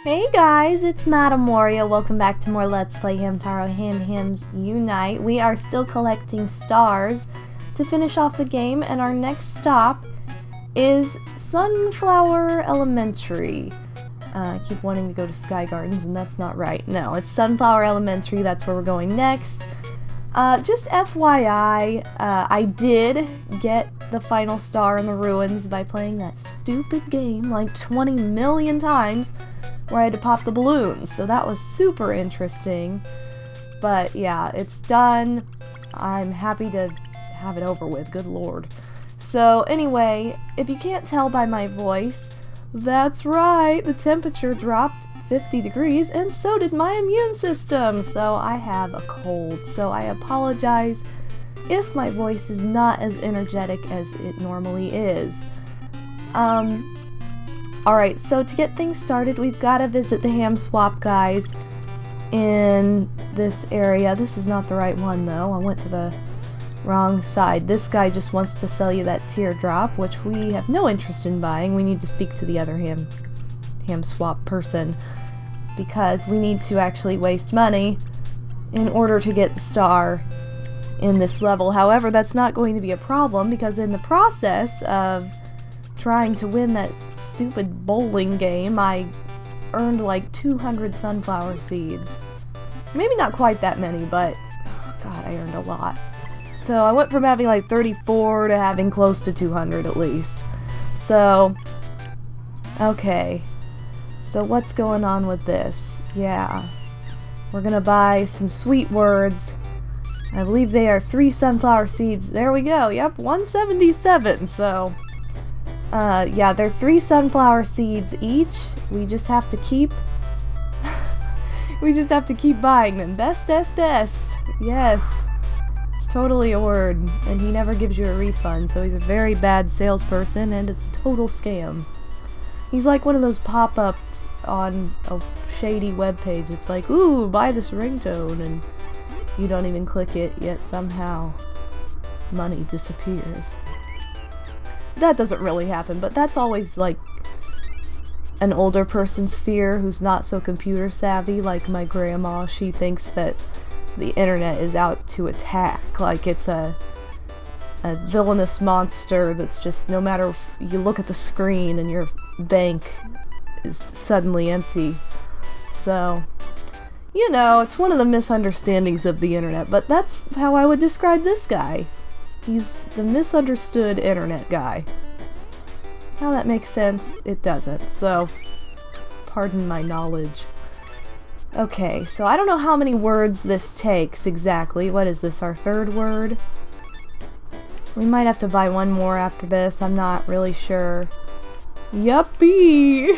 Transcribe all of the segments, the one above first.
Hey guys, it's MadameWario. Welcome back to more Let's Play Hamtaro Hams Unite. We are still collecting stars to finish off the game, and our next stop is Sunflower Elementary. I keep wanting to go to Sky Gardens, and that's not right. No, it's Sunflower Elementary. That's where we're going next. Just FYI, I did get the final star in the ruins by playing that stupid game like 20 million times where I had to pop the balloons, so that was super interesting. But yeah, it's done. I'm happy to have it over with, good lord. So anyway, if you can't tell by my voice, that's right, the temperature dropped 50 degrees, and so did my immune system, so I have a cold, so I apologize if my voice is not as energetic as it normally is. Alright, so to get things started, we've got to visit the ham swap guys in this area. This is not the right one, though. I went to the wrong side. This guy just wants to sell you that teardrop, which we have no interest in buying. We need to speak to the other ham swap person, because we need to actually waste money in order to get the star in this level. However, that's not going to be a problem, because in the process of trying to win that stupid bowling game, I earned like 200 sunflower seeds. Maybe not quite that many, but God, I earned a lot. So I went from having like 34 to having close to 200 at least. So, okay. So what's going on with this? Yeah. We're gonna buy some sweet words. I believe they are 3 sunflower seeds. There we go. Yep, 177. So yeah, they're 3 sunflower seeds each. We just have to keep buying them. Best. Yes. It's totally a word, and he never gives you a refund, so he's a very bad salesperson, and it's a total scam. He's like one of those pop-ups on a shady webpage. It's like, ooh, buy this ringtone, and you don't even click it, yet somehow money disappears. That doesn't really happen, but that's always like an older person's fear who's not so computer savvy, like my grandma. She thinks that the internet is out to attack, like it's a villainous monster that's just, no matter if you look at the screen and your bank is suddenly empty. So, you know, it's one of the misunderstandings of the internet, but that's how I would describe this guy. He's the misunderstood internet guy. How that makes sense, it doesn't, so pardon my knowledge. Okay, so I don't know how many words this takes exactly. What is this, our 3rd word? We might have to buy one more after this, I'm not really sure. Yuppie!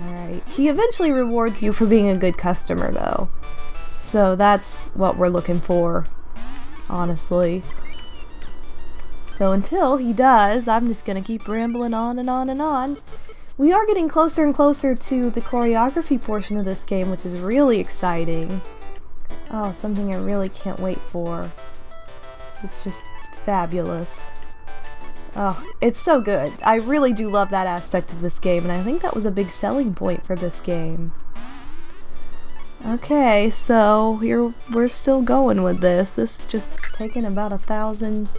Alright, he eventually rewards you for being a good customer, though. So that's what we're looking for, honestly. So until he does, I'm just gonna keep rambling on and on and on. We are getting closer and closer to the choreography portion of this game, which is really exciting. Oh, something I really can't wait for. It's just fabulous. Oh, it's so good. I really do love that aspect of this game, and I think that was a big selling point for this game. Okay, so here we're still going with this. This is just taking about 1,000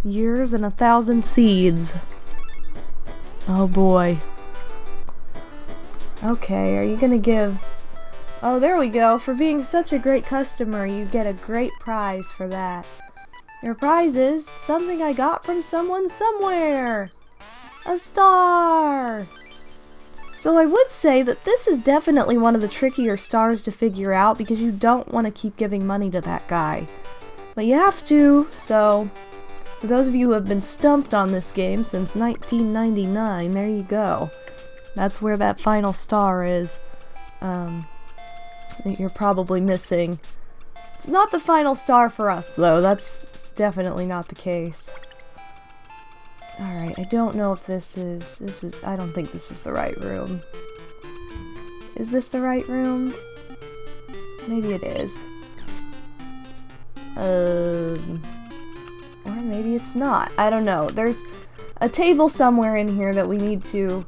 years and 1,000 seeds. Oh boy. Okay, are you gonna give... Oh, there we go. For being such a great customer, you get a great prize for that. Your prize is something I got from someone somewhere! A star! So I would say that this is definitely one of the trickier stars to figure out, because you don't want to keep giving money to that guy. But you have to, so... For those of you who have been stumped on this game since 1999, there you go. That's where that final star is, that you're probably missing. It's not the final star for us, though. That's definitely not the case. Alright, I don't know if this is... I don't think this is the right room. Is this the right room? Maybe it is. Or maybe it's not. I don't know. There's a table somewhere in here that we need to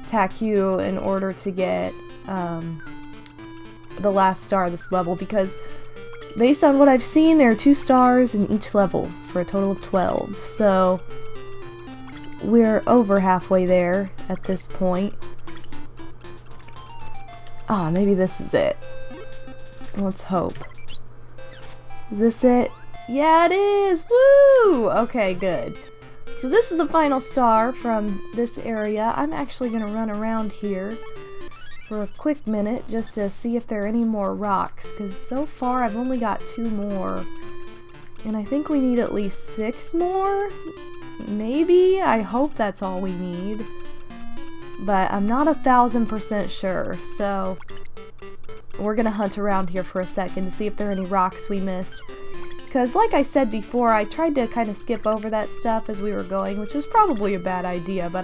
attack you in order to get the last star of this level, because based on what I've seen, there are 2 stars in each level for a total of 12. So we're over halfway there at this point. Ah, maybe this is it. Let's hope. Is this it? Yeah, it is! Woo! Okay, good. So this is the final star from this area. I'm actually gonna run around here for a quick minute just to see if there are any more rocks, because so far I've only got 2 more. And I think we need at least 6 more? Maybe? I hope that's all we need. But I'm not 1000% sure, so we're gonna hunt around here for a second to see if there are any rocks we missed. Because like I said before, I tried to kind of skip over that stuff as we were going, which was probably a bad idea, but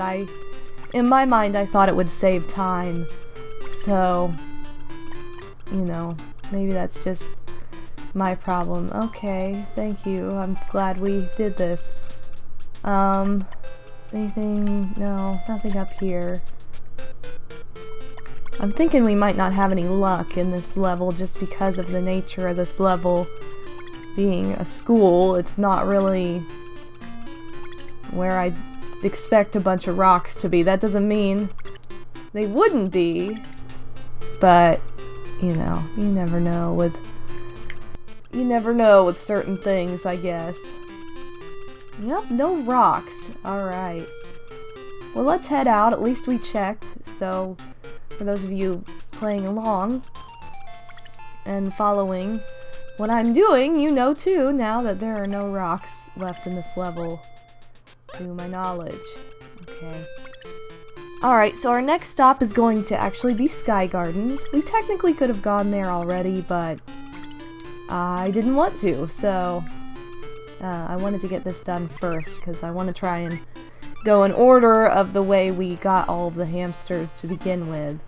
in my mind, I thought it would save time. So, you know, maybe that's just my problem. Okay, thank you. I'm glad we did this. Anything? No, nothing up here. I'm thinking we might not have any luck in this level just because of the nature of this level being a school. It's not really where I'd expect a bunch of rocks to be. That doesn't mean they wouldn't be, but you know, you never know with certain things, I guess. Yep, no rocks. Alright. Well, let's head out. At least we checked. So, for those of you playing along and following what I'm doing, you know too, now that there are no rocks left in this level, to my knowledge. Okay. Alright, so our next stop is going to actually be Sky Gardens. We technically could have gone there already, but I didn't want to, so I wanted to get this done first, because I want to try and go in order of the way we got all of the hamsters to begin with.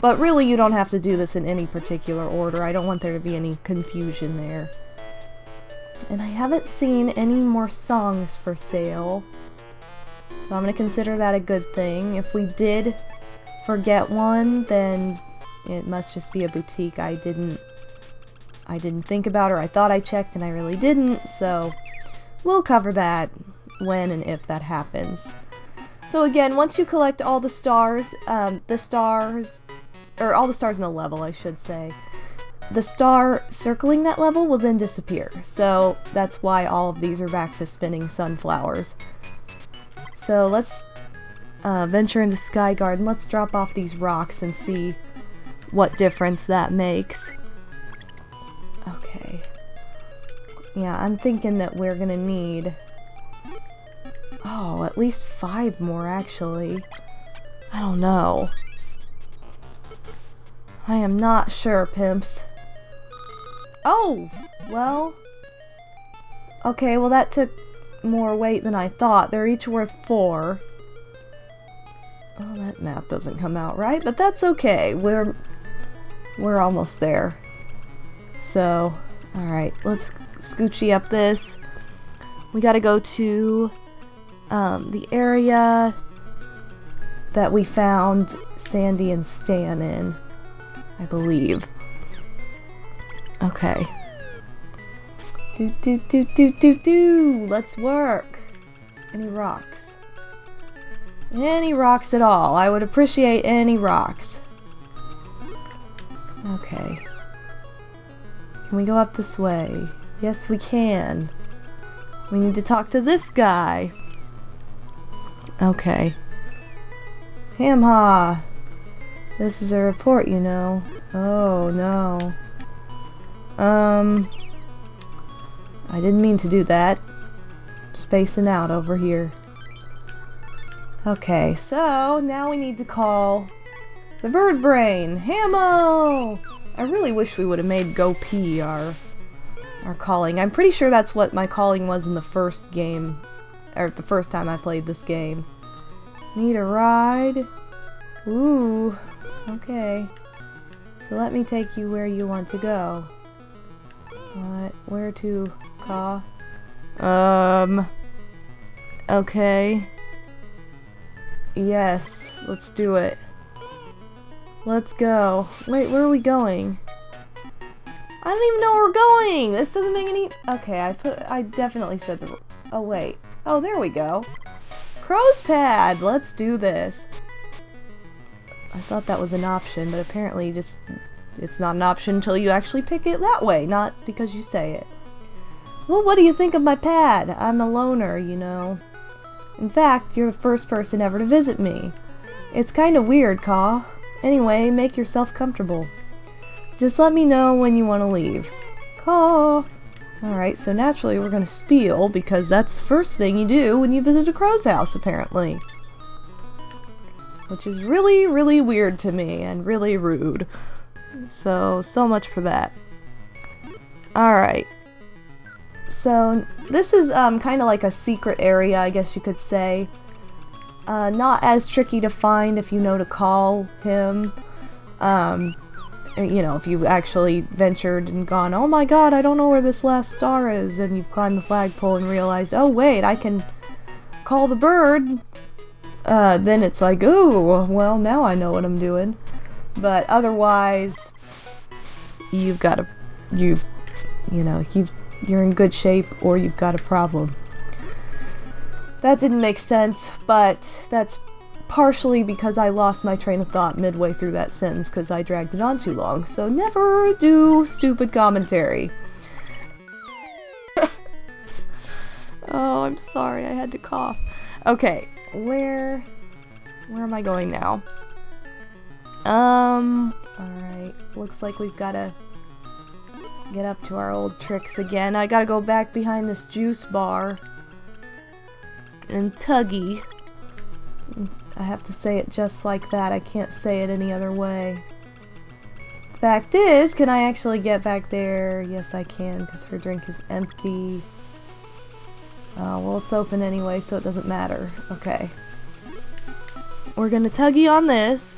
But really, you don't have to do this in any particular order. I don't want there to be any confusion there. And I haven't seen any more songs for sale, so I'm going to consider that a good thing. If we did forget one, then it must just be a boutique I didn't think about, or I thought I checked and I really didn't, so we'll cover that when and if that happens. So again, once you collect all the stars, all the stars in the level, I should say, the star circling that level will then disappear. So that's why all of these are back to spinning sunflowers. So let's venture into Sky Garden. Let's drop off these rocks and see what difference that makes. Okay. Yeah, I'm thinking that we're gonna need, at least 5 more, actually. I don't know. I am not sure, pimps. Oh! Well... Okay, well that took more weight than I thought. They're each worth 4. Oh, that math doesn't come out right, but that's okay. We're almost there. So, alright, let's scoochie up this. We gotta go to the area that we found Sandy and Stan in, I believe. Okay. Let's work. Any rocks? Any rocks at all. I would appreciate any rocks. Okay. Can we go up this way? Yes, we can. We need to talk to this guy. Okay. Hamha! This is a report, you know. Oh, no. I didn't mean to do that. Spacing out over here. Okay, so now we need to call the bird brain. Hammo! I really wish we would have made Go Pee our calling. I'm pretty sure that's what my calling was in the first game, or the first time I played this game. Need a ride? Ooh, okay. So let me take you where you want to go. What? Where to, Caw? Okay. Yes, let's do it. Let's go. Wait, where are we going? I don't even know where we're going! This doesn't make any... Okay, I definitely said the... Oh, wait. Oh, there we go. Crow's Pad! Let's do this. I thought that was an option, but apparently just... It's not an option until you actually pick it that way, not because you say it. Well, what do you think of my pad? I'm a loner, you know. In fact, you're the first person ever to visit me. It's kinda weird, Caw. Anyway, make yourself comfortable. Just let me know when you want to leave. Caw! Alright, so naturally we're gonna steal, because that's the first thing you do when you visit a crow's house, apparently. Which is really, really weird to me, and really rude. So much for that. Alright. So, this is kind of like a secret area, I guess you could say. Not as tricky to find if you know to call him. You know, if you've actually ventured and gone, oh my god, I don't know where this last star is, and you've climbed the flagpole and realized, oh wait, I can call the bird. Then it's like, ooh, well, now I know what I'm doing. But otherwise, you've got a, you know, you're in good shape, or you've got a problem. That didn't make sense, but that's partially because I lost my train of thought midway through that sentence because I dragged it on too long. So never do stupid commentary. Oh, I'm sorry, I had to cough. Okay, where am I going now? Alright, looks like we've gotta get up to our old tricks again. I gotta go back behind this juice bar. And Tuggy. I have to say it just like that. I can't say it any other way. Fact is, can I actually get back there? Yes, I can, because her drink is empty. Well, it's open anyway, so it doesn't matter. Okay. We're gonna Tuggy on this.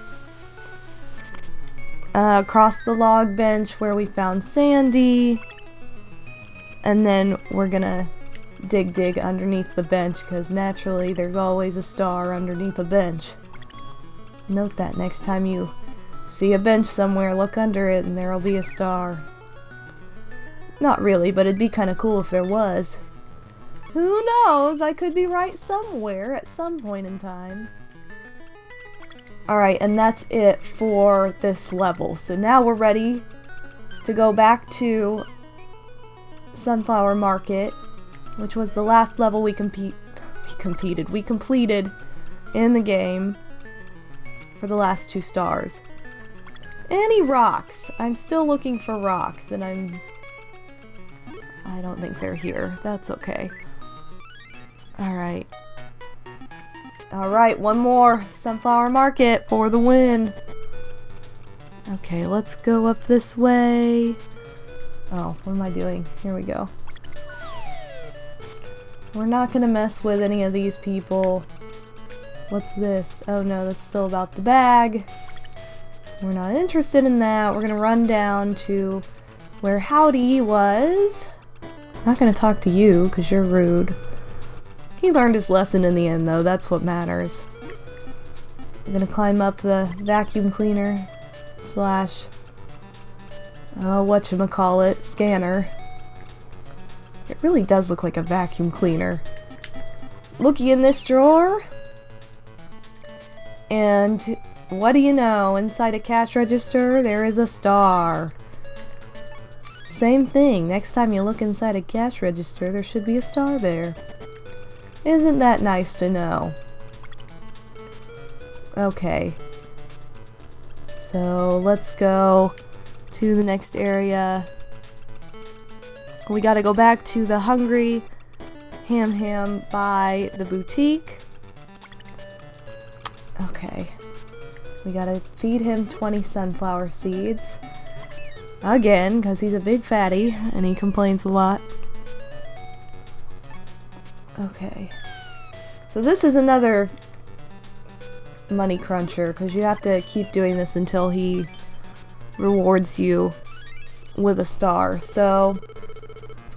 Across the log bench where we found Sandy. And then we're gonna dig underneath the bench, because naturally there's always a star underneath a bench. Note that next time you see a bench somewhere, look under it and there'll be a star. Not really, but it'd be kind of cool if there was. Who knows? I could be right somewhere at some point in time. Alright, and that's it for this level. So now we're ready to go back to Sunflower Market, which was the last level we completed in the game for the last 2 stars. Any rocks? I'm still looking for rocks, and I don't think they're here. That's okay. Alright. Alright, one more. Sunflower Market for the win. Okay, let's go up this way. Oh, what am I doing? Here we go. We're not gonna mess with any of these people. What's this? Oh no, that's still about the bag. We're not interested in that. We're gonna run down to where Howdy was. I'm not gonna talk to you, because you're rude. He learned his lesson in the end, though. That's what matters. I'm gonna climb up the vacuum cleaner slash whatchamacallit, scanner. It really does look like a vacuum cleaner. Looky in this drawer. And what do you know? Inside a cash register, there is a star. Same thing. Next time you look inside a cash register, there should be a star there. Isn't that nice to know? Okay. So let's go to the next area. We gotta go back to the Hungry Ham by the boutique. Okay. We gotta feed him 20 sunflower seeds. Again, because he's a big fatty and he complains a lot. Okay. So this is another money cruncher, because you have to keep doing this until he rewards you with a star. So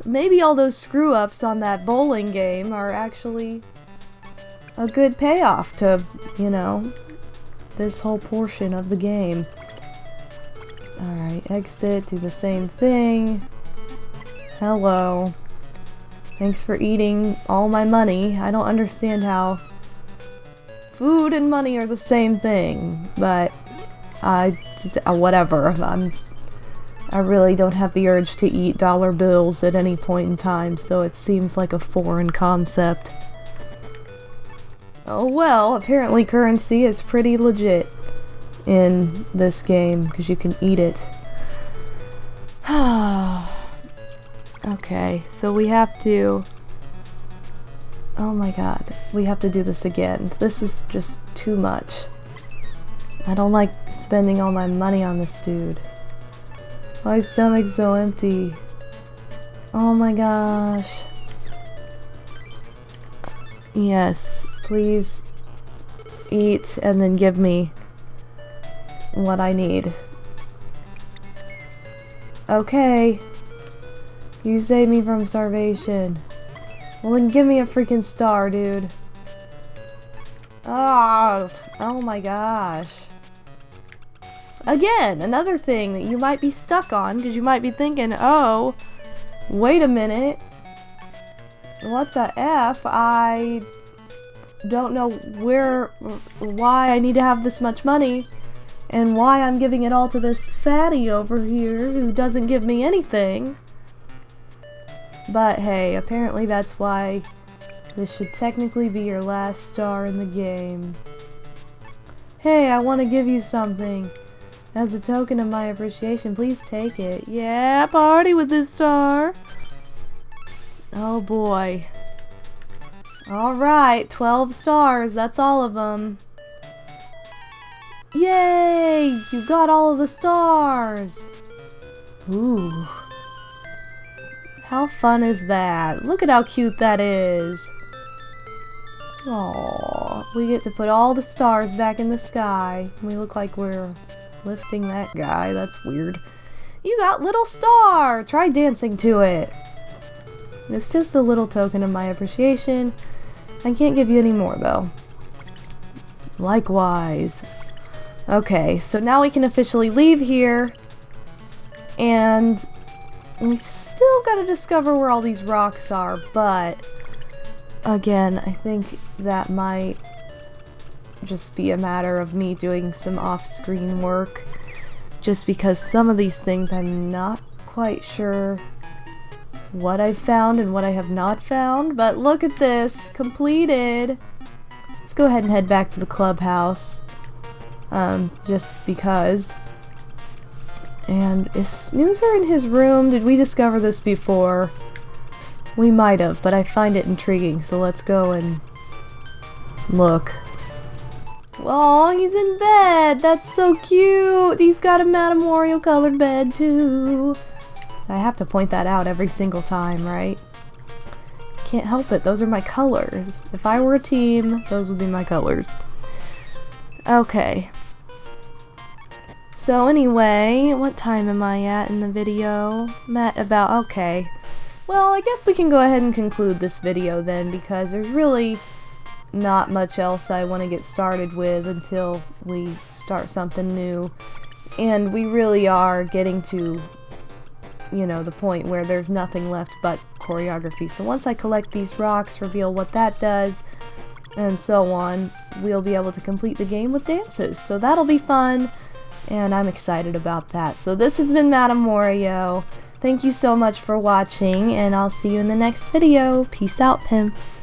maybe all those screw-ups on that bowling game are actually a good payoff to, you know, this whole portion of the game. Alright, exit, do the same thing. Hello. Thanks for eating all my money. I don't understand how food and money are the same thing, but I just, whatever. I really don't have the urge to eat dollar bills at any point in time, so it seems like a foreign concept. Oh well, apparently currency is pretty legit in this game, because you can eat it. Okay, so we have to... Oh my god, we have to do this again. This is just too much. I don't like spending all my money on this dude. My stomach's so empty. Oh my gosh. Yes, please eat and then give me what I need. Okay. You saved me from starvation. Well then give me a freaking star, dude. Oh my gosh. Again, another thing that you might be stuck on, because you might be thinking, oh, wait a minute. What the F? I don't know why I need to have this much money, and why I'm giving it all to this fatty over here who doesn't give me anything. But hey, apparently that's why this should technically be your last star in the game. Hey, I want to give you something. As a token of my appreciation, please take it. Yeah, party with this star. Oh boy. Alright, 12 stars, that's all of them. Yay! You got all of the stars! Ooh. How fun is that? Look at how cute that is. Aww. We get to put all the stars back in the sky. We look like we're lifting that guy. That's weird. You got little star! Try dancing to it. It's just a little token of my appreciation. I can't give you any more though. Likewise. Okay, so now we can officially leave here. And we've still got to discover where all these rocks are, but again, I think that might just be a matter of me doing some off-screen work, just because some of these things I'm not quite sure what I've found and what I have not found. But look at this, completed. Let's go ahead and head back to the clubhouse, just because. And is Snoozer in his room? Did we discover this before? We might have, but I find it intriguing, so let's go and look. Oh, he's in bed! That's so cute! He's got a MadameWario colored bed, too! I have to point that out every single time, right? Can't help it, those are my colors. If I were a team, those would be my colors. Okay. So anyway, what time am I at in the video? I'm at about, okay. Well, I guess we can go ahead and conclude this video then, because there's really not much else I want to get started with until we start something new. And we really are getting to, you know, the point where there's nothing left but choreography. So once I collect these rocks, reveal what that does, and so on, we'll be able to complete the game with dances. So that'll be fun, and I'm excited about that. So this has been MadameWario. Thank you so much for watching, and I'll see you in the next video. Peace out, pimps.